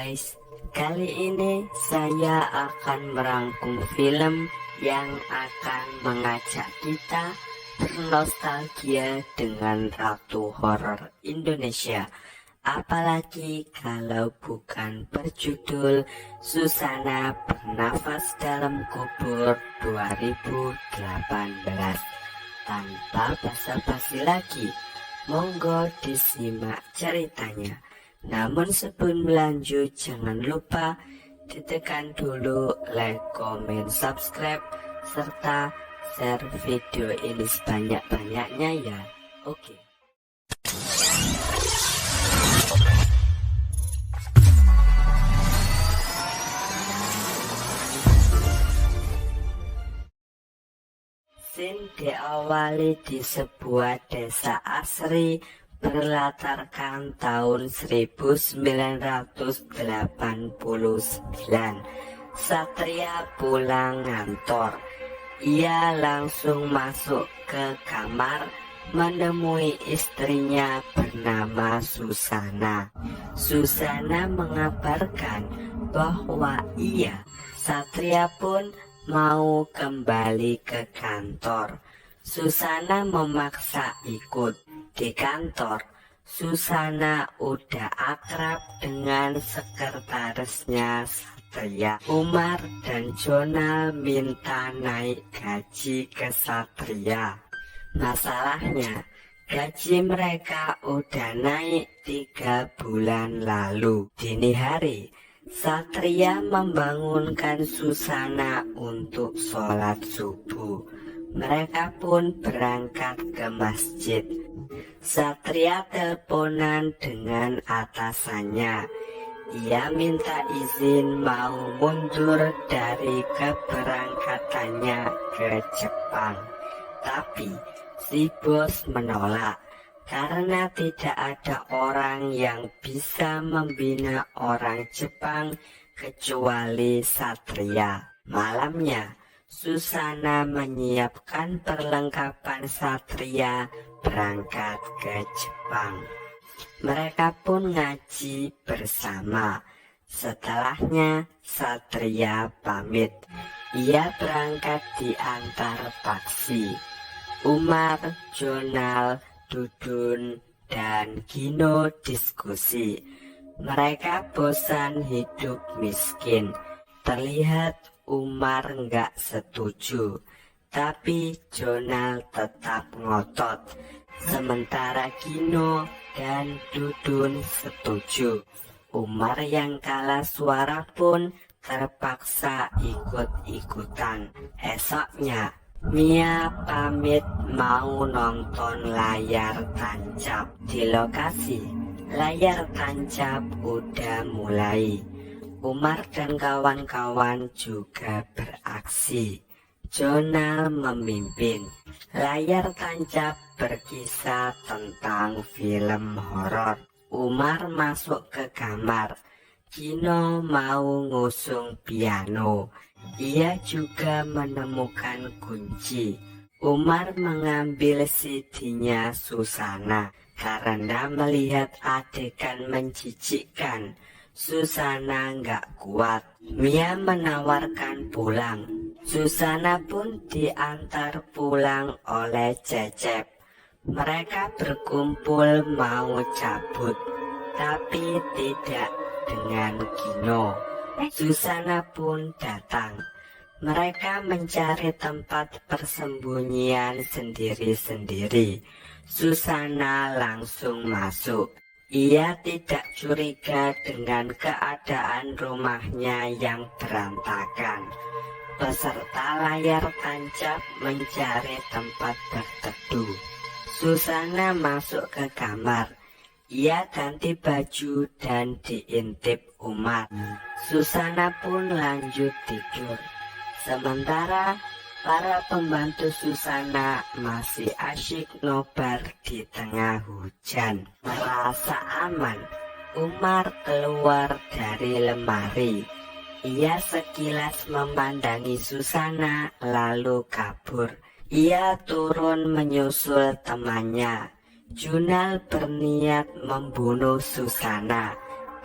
guys, kali ini saya akan merangkum film yang akan mengajak kita bernostalgia dengan ratu horor Indonesia. Apalagi kalau bukan berjudul Susana Bernafas Dalam Kubur 2018. Tanpa basa-basi lagi, monggo disimak ceritanya. Namun sebelum lanjut, jangan lupa ditekan dulu like, comment, subscribe, serta share video ini sebanyak-banyaknya ya. Oke. Scene diawali di sebuah desa asri berlatarkan tahun 1989. Satria pulang ngantor. Ia langsung masuk ke kamar menemui istrinya bernama Susana. Susana mengabarkan bahwa Satria pun mau kembali ke kantor. Susana memaksa ikut. Di kantor, Susana udah akrab dengan sekretarisnya Satria. Umar dan Jonal minta naik gaji ke Satria. Masalahnya, gaji mereka udah naik 3 bulan lalu. Dini hari, Satria membangunkan Susana untuk sholat subuh. Mereka pun berangkat ke masjid. Satria teleponan dengan atasannya. Ia minta izin mau mundur dari keberangkatannya ke Jepang. Tapi si bos menolak karena tidak ada orang yang bisa membina orang Jepang kecuali Satria. Malamnya, Susana menyiapkan perlengkapan Satria berangkat ke Jepang. Mereka pun ngaji bersama. Setelahnya Satria pamit. Ia berangkat diantar taksi. Umar, Jonal, Dudun, dan Gino diskusi. Mereka bosan hidup miskin. Terlihat Umar nggak setuju, tapi Jonal tetap ngotot. Sementara Gino dan Dudun setuju. Umar yang kalah suara pun terpaksa ikut-ikutan. Esoknya, Mia pamit mau nonton layar tancap. Di lokasi, layar tancap udah mulai. Umar dan kawan-kawan juga beraksi. Jonal memimpin. Layar tancap berkisah tentang film horor. Umar masuk ke kamar. Gino mau ngusung piano. Ia juga menemukan kunci. Umar mengambil CD-nya Susana karena melihat adegan menjijikkan. Susana nggak kuat. Mia menawarkan pulang. Susana pun diantar pulang oleh Cecep. Mereka berkumpul mau cabut, tapi tidak dengan Gino. Susana pun datang. Mereka mencari tempat persembunyian sendiri-sendiri. Susana langsung masuk. Ia tidak curiga dengan keadaan rumahnya yang berantakan. Peserta layar tancap mencari tempat berteduh. Susana masuk ke kamar. Ia ganti baju dan diintip Umar. Susana pun lanjut tidur. Sementara para pembantu Susana masih asyik nobar di tengah hujan. Merasa aman, Umar keluar dari lemari. Ia sekilas memandangi Susana lalu kabur. Ia turun menyusul temannya. Jonal berniat membunuh Susana,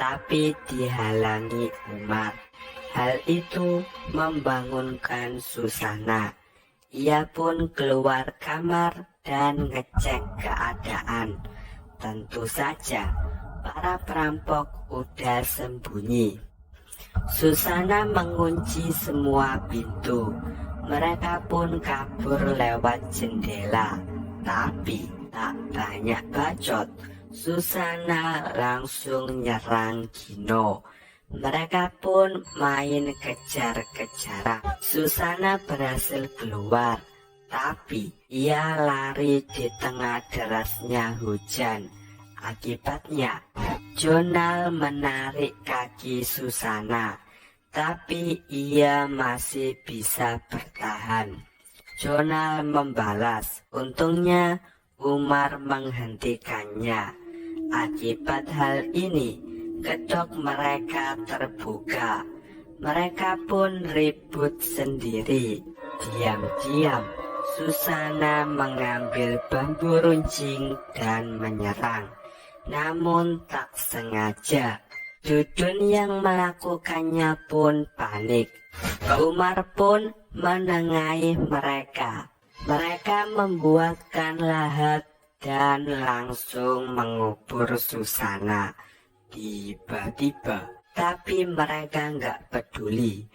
tapi dihalangi Umar. Hal itu membangunkan Susana. Ia pun keluar kamar dan ngecek keadaan. Tentu saja para perampok udah sembunyi. Susana mengunci semua pintu. Mereka pun kabur lewat jendela. Tapi tak banyak bacot, Susana langsung nyerang Gino. Mereka pun main kejar-kejaran. Susana berhasil keluar, tapi ia lari di tengah derasnya hujan. Akibatnya, Jonal menarik kaki Susana, tapi ia masih bisa bertahan. Jonal membalas, untungnya Umar menghentikannya. Akibat hal ini, kedok mereka terbuka. Mereka pun ribut sendiri. Diam-diam, Susana mengambil bambu runcing dan menyerang. Namun tak sengaja, Dudun yang melakukannya pun panik. Umar pun menengahi mereka. Mereka membuatkan lahat dan langsung mengubur Susana. Tiba-tiba, tapi mereka nggak peduli.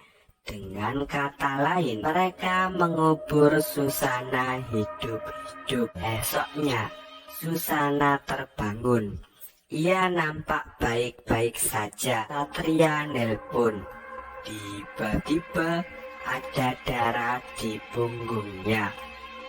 Dengan kata lain, mereka mengubur Susana hidup-hidup. Esoknya, Susana terbangun. Ia nampak baik-baik saja. Satria nelpon. Tiba-tiba ada darah di punggungnya.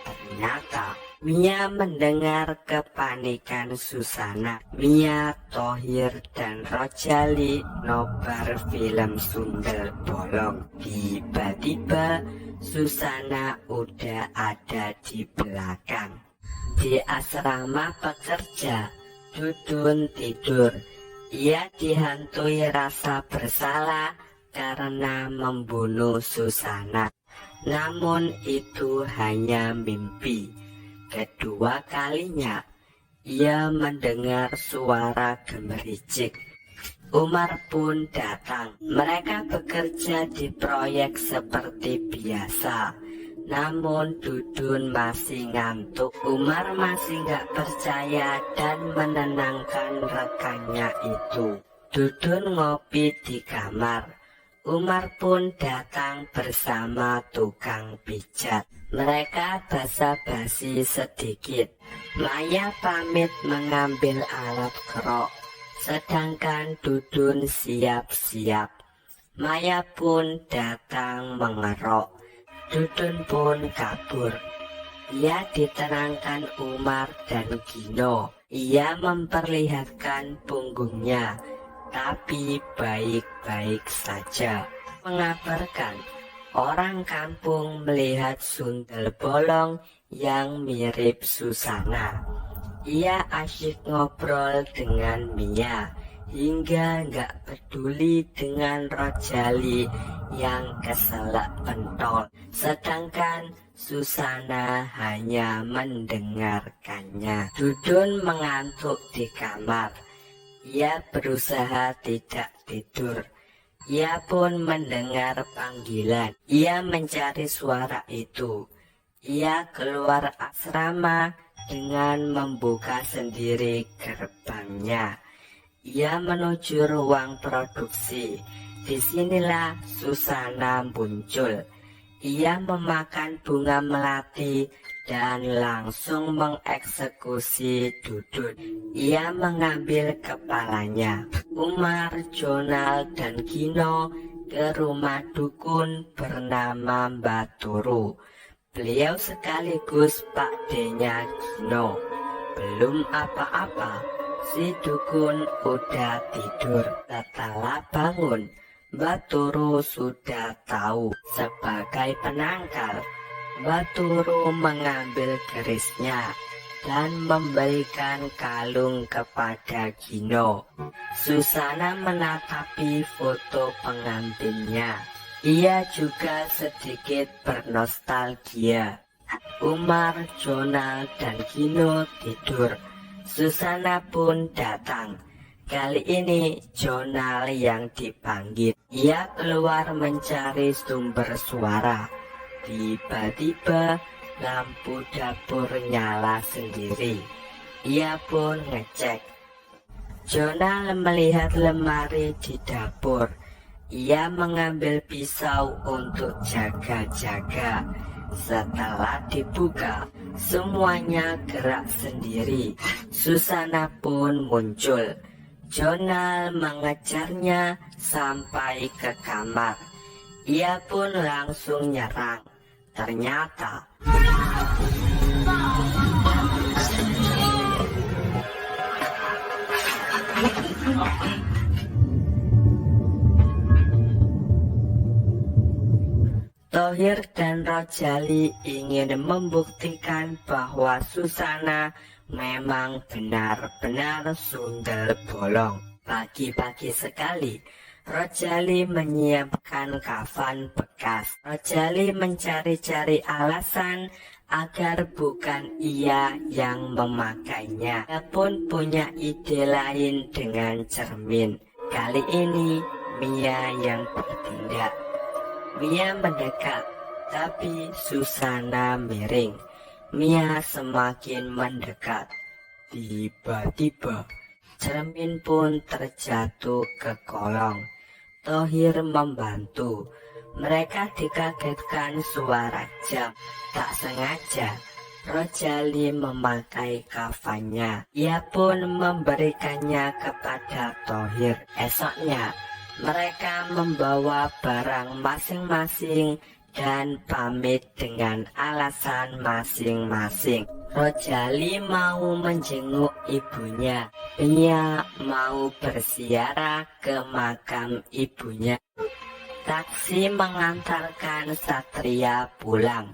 Ternyata Mia mendengar kepanikan Susana. Mia, Thohir, dan Rojali nobar film Sundel Bolong. Tiba-tiba Susana udah ada di belakang. Di asrama pekerja, Dudun tidur. Ia dihantui rasa bersalah karena membunuh Susana. Namun itu hanya mimpi. Kedua kalinya, ia mendengar suara gemericik. Umar pun datang. Mereka bekerja di proyek seperti biasa. Namun Dudun masih ngantuk. Umar masih gak percaya dan menenangkan rekannya itu. Dudun ngopi di kamar. Umar pun datang bersama tukang pijat. Mereka basa-basi sedikit. Maya pamit mengambil alat kerok, sedangkan Dudun siap-siap. Maya pun datang mengerok. Dudun pun kabur. Ia ditenangkan Umar dan Gino. Ia memperlihatkan punggungnya, tapi baik-baik saja. Mengabarkan orang kampung melihat Sundel Bolong yang mirip Susana. Ia asyik ngobrol dengan Mia, hingga nggak peduli dengan Rojali yang keselak pentol. Sedangkan Susana hanya mendengarkannya. Dudun mengantuk di kamar. Ia berusaha tidak tidur. Ia pun mendengar panggilan. Ia mencari suara itu. Ia keluar asrama dengan membuka sendiri gerbangnya. Ia menuju ruang produksi. Disinilah Susana muncul. Ia memakan bunga melati dan langsung mengeksekusi Dudun. Ia mengambil kepalanya. Umar, Jonal, dan Gino ke rumah dukun bernama Baturu. Beliau sekaligus Pak D-nya Gino. Belum apa-apa, si dukun udah tidur. Setelah bangun, Baturu sudah tahu. Sebagai penangkal, Baturu mengambil kerisnya dan memberikan kalung kepada Gino. Susana menatapi foto pengantinnya. Ia juga sedikit bernostalgia. Umar, Jonal, dan Gino tidur. Susana pun datang. Kali ini Jonal yang dipanggil. Ia keluar mencari sumber suara. Tiba-tiba lampu dapur nyala sendiri. Ia pun ngecek. Jonal melihat lemari di dapur. Ia mengambil pisau untuk jaga-jaga. Setelah dibuka, semuanya gerak sendiri. Susana pun muncul. Jonal mengejarnya sampai ke kamar. Ia pun langsung nyerang. Ternyata Thohir dan Rojali ingin membuktikan bahwa Susana memang benar-benar sundel bolong. Pagi-pagi sekali, Rojali menyiapkan kafan bekas. Rojali mencari-cari alasan agar bukan ia yang memakainya. Ia pun punya ide lain dengan cermin. Kali ini Mia yang bertindak. Mia mendekat, tapi Susana miring. Mia semakin mendekat. Tiba-tiba, cermin pun terjatuh ke kolong. Thohir membantu. Mereka dikagetkan suara jam. Tak sengaja, Rojali memakai kafannya. Ia pun memberikannya kepada Thohir. Esoknya, mereka membawa barang masing-masing dan pamit dengan alasan masing-masing. Rojali mau menjenguk ibunya. Ia mau berziarah ke makam ibunya. Taksi mengantarkan Satria pulang.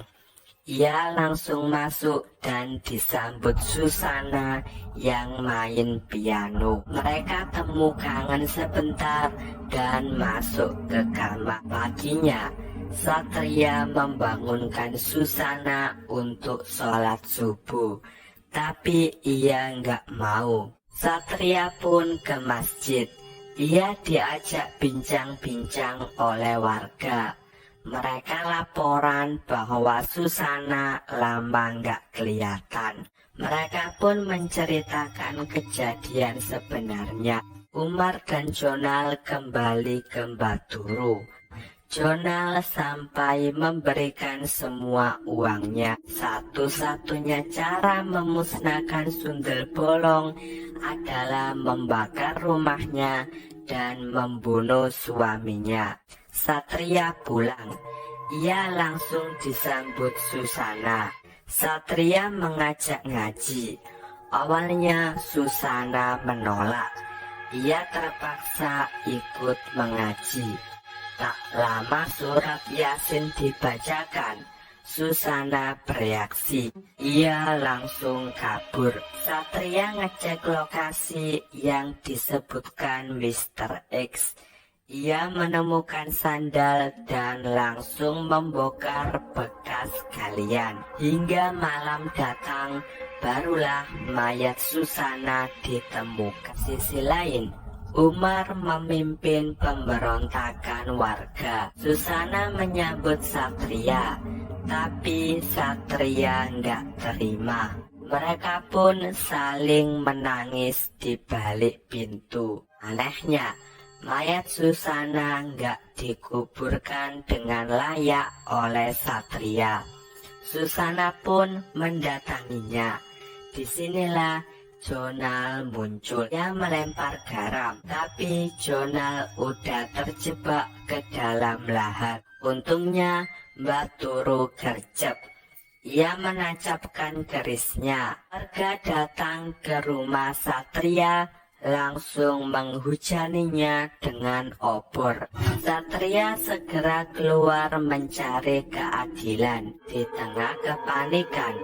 Ia langsung masuk dan disambut Susana yang main piano. Mereka temu kangen sebentar dan masuk ke kamar. Paginya, Satria membangunkan Susana untuk sholat subuh. Tapi ia nggak mau. Satria pun ke masjid. Ia diajak bincang-bincang oleh warga. Mereka laporan bahwa Susana lama nggak kelihatan. Mereka pun menceritakan kejadian sebenarnya. Umar dan Jonal kembali ke Baturu. Jonal sampai memberikan semua uangnya. Satu-satunya cara memusnahkan sundel bolong adalah membakar rumahnya dan membunuh suaminya. Satria pulang. Ia langsung disambut Susana. Satria mengajak ngaji. Awalnya Susana menolak. Ia terpaksa ikut mengaji. Tak lama surat Yasin dibacakan. Susana bereaksi. Ia langsung kabur. Satria ngecek lokasi yang disebutkan Mr. X. Ia menemukan sandal dan langsung membongkar bekas galian. Hingga malam datang, barulah mayat Susana ditemukan. Sisi lain, Umar memimpin pemberontakan warga. Susana menyambut Satria, tapi Satria nggak terima. Mereka pun saling menangis di balik pintu. Anehnya, mayat Susana nggak dikuburkan dengan layak oleh Satria. Susana pun mendatanginya. Disinilah Jonal muncul. Ia melempar garam, tapi Jonal udah terjebak ke dalam lahat. Untungnya Baturu gercep. Ia menancapkan kerisnya. Warga datang ke rumah Satria, langsung menghujaninya dengan obor. Satria segera keluar mencari keadilan. Di tengah kepanikan,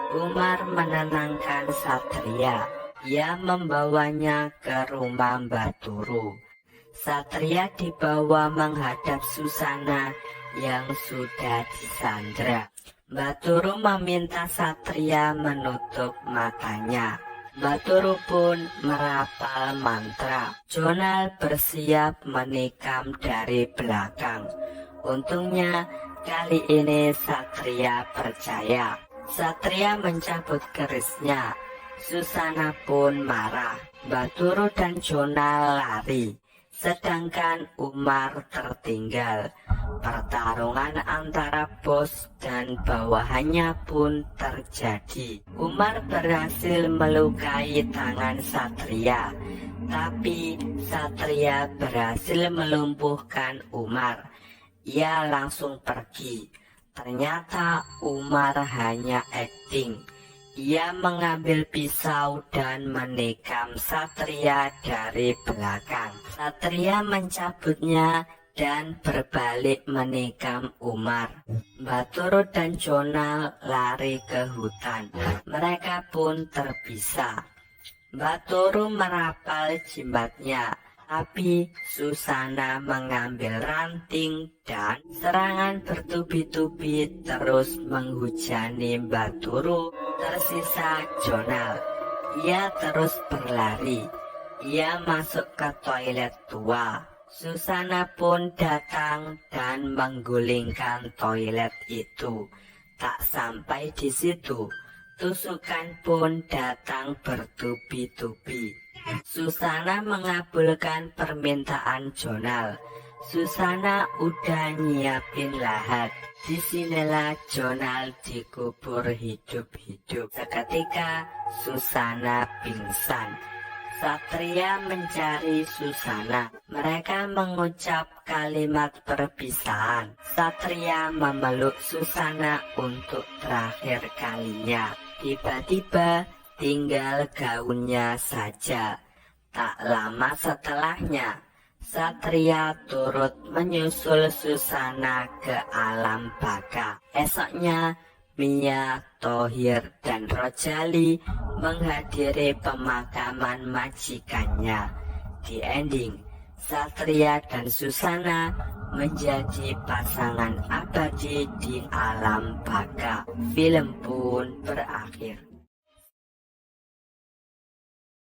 Umar menenangkan Satria. Ia membawanya ke rumah Baturu. Satria dibawa menghadap Susana yang sudah disandra. Baturu meminta Satria menutup matanya. Baturu pun merapal mantra. Jonal bersiap menikam dari belakang. Untungnya kali ini Satria percaya. Satria mencabut kerisnya. Susana pun marah. Baturu dan Jonal lari, sedangkan Umar tertinggal. Pertarungan antara bos dan bawahannya pun terjadi. Umar berhasil melukai tangan Satria, tapi Satria berhasil melumpuhkan Umar. Ia langsung pergi. Ternyata Umar hanya akting. Ia mengambil pisau dan menikam Satria dari belakang. Satria mencabutnya dan berbalik menikam Umar. Baturu dan Jonal lari ke hutan. Mereka pun terpisah. Baturu merapal jimatnya, tapi Susana mengambil ranting dan serangan bertubi-tubi terus menghujani Baturu. Tersisa Jonal. Ia terus berlari. Ia masuk ke toilet tua. Susana pun datang dan menggulingkan toilet itu. Tak sampai di situ, tusukan pun datang bertubi-tubi. Susana mengabulkan permintaan Jonal. Susana udah nyiapin lahat. Disinilah Jonal dikubur hidup-hidup. Seketika Susana pingsan. Satria mencari Susana. Mereka mengucap kalimat perpisahan. Satria memeluk Susana untuk terakhir kalinya. Tiba-tiba tinggal gaunnya saja. Tak lama setelahnya, Satria turut menyusul Susana ke alam baka. Esoknya, Mia, Thohir, dan Rojali menghadiri pemakaman majikannya. Di ending, Satria dan Susana menjadi pasangan abadi di alam baka. Film pun berakhir.